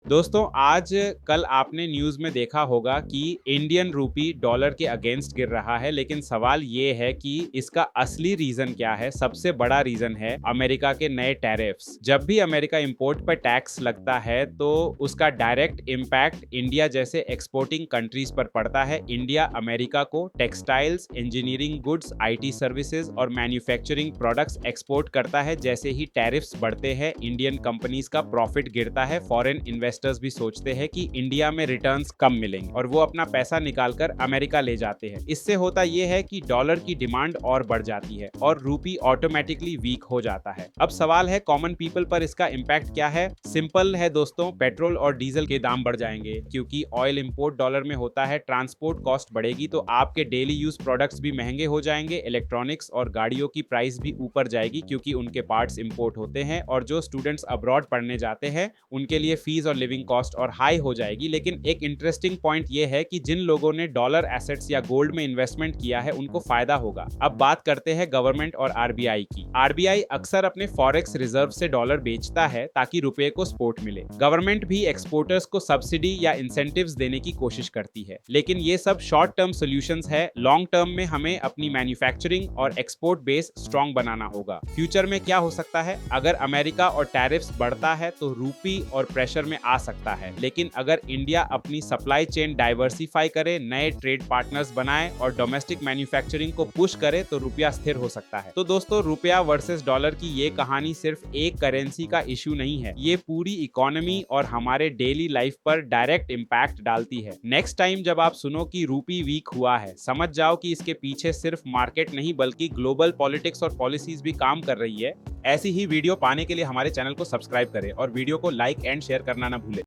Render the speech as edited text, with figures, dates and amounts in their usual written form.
दोस्तों आज कल आपने न्यूज में देखा होगा कि इंडियन रूपी डॉलर के अगेंस्ट गिर रहा है, लेकिन सवाल ये है कि इसका असली रीजन क्या है। सबसे बड़ा रीजन है अमेरिका के नए टैरिफ्स। जब भी अमेरिका इंपोर्ट पर टैक्स लगता है तो उसका डायरेक्ट इम्पैक्ट इंडिया जैसे एक्सपोर्टिंग कंट्रीज पर पड़ता है। इंडिया अमेरिका को textiles, engineering goods, IT services और मैन्युफैक्चरिंग प्रोडक्ट्स एक्सपोर्ट करता है। जैसे ही टैरिफ्स बढ़ते हैं इंडियन कंपनीज का प्रॉफिट गिरता है। फॉरेन इन्वेस्टर्स भी सोचते हैं कि इंडिया में रिटर्न्स कम मिलेंगे और वो अपना पैसा निकालकर अमेरिका ले जाते हैं। इससे होता यह है कि डॉलर की डिमांड और बढ़ जाती है और रूपी ऑटोमेटिकली वीक हो जाता है। अब सवाल है कॉमन पीपल पर इसका इम्पैक्ट क्या है। सिंपल है दोस्तों, पेट्रोल और डीजल के दाम बढ़ जाएंगे क्योंकि ऑयल इंपोर्ट डॉलर में होता है। ट्रांसपोर्ट कॉस्ट बढ़ेगी तो आपके डेली यूज प्रोडक्ट्स भी महंगे हो जाएंगे। इलेक्ट्रॉनिक्स और गाड़ियों की प्राइस भी ऊपर जाएगी क्योंकि उनके पार्ट्स इंपोर्ट होते हैं। और जो स्टूडेंट्स अब्रॉड पढ़ने जाते हैं उनके लिए फीस और लिविंग कॉस्ट और हाई हो जाएगी। लेकिन एक इंटरेस्टिंग पॉइंट ये है कि जिन लोगों ने डॉलर एसेट्स या गोल्ड में इन्वेस्टमेंट किया है उनको फायदा होगा। अब बात करते हैं गवर्नमेंट और आरबीआई की। आरबीआई अक्सर अपने फॉरेक्स रिजर्व से डॉलर बेचता है ताकि रुपए को सपोर्ट मिले। गवर्नमेंट भी एक्सपोर्टर्स को सब्सिडी या इंसेंटिव्स देने की कोशिश करती है, लेकिन ये सब शॉर्ट टर्म सॉल्यूशंस है। लॉन्ग टर्म में हमें अपनी मैन्युफैक्चरिंग और एक्सपोर्ट बेस स्ट्रॉन्ग बनाना होगा। फ्यूचर में क्या हो सकता है, अगर अमेरिका और टैरिफ्स बढ़ता है तो रूपी और प्रेशर में आ सकता है। लेकिन अगर इंडिया अपनी सप्लाई चेन डाइवर्सिफाई करे, नए ट्रेड पार्टनर्स बनाए और डोमेस्टिक मैन्युफैक्चरिंग को पुश करे तो रुपया स्थिर हो सकता है। तो दोस्तों, रुपया वर्सेस डॉलर की ये कहानी सिर्फ एक करेंसी का इशू नहीं है, ये पूरी इकोनॉमी और हमारे डेली लाइफ पर डायरेक्ट इम्पैक्ट डालती है। नेक्स्ट टाइम जब आप सुनो कि रूपी वीक हुआ है, समझ जाओ कि इसके पीछे सिर्फ मार्केट नहीं बल्कि ग्लोबल पॉलिटिक्स और पॉलिसीज भी काम कर रही है। ऐसी ही वीडियो पाने के लिए हमारे चैनल को सब्सक्राइब करें और वीडियो को लाइक एंड शेयर करना ना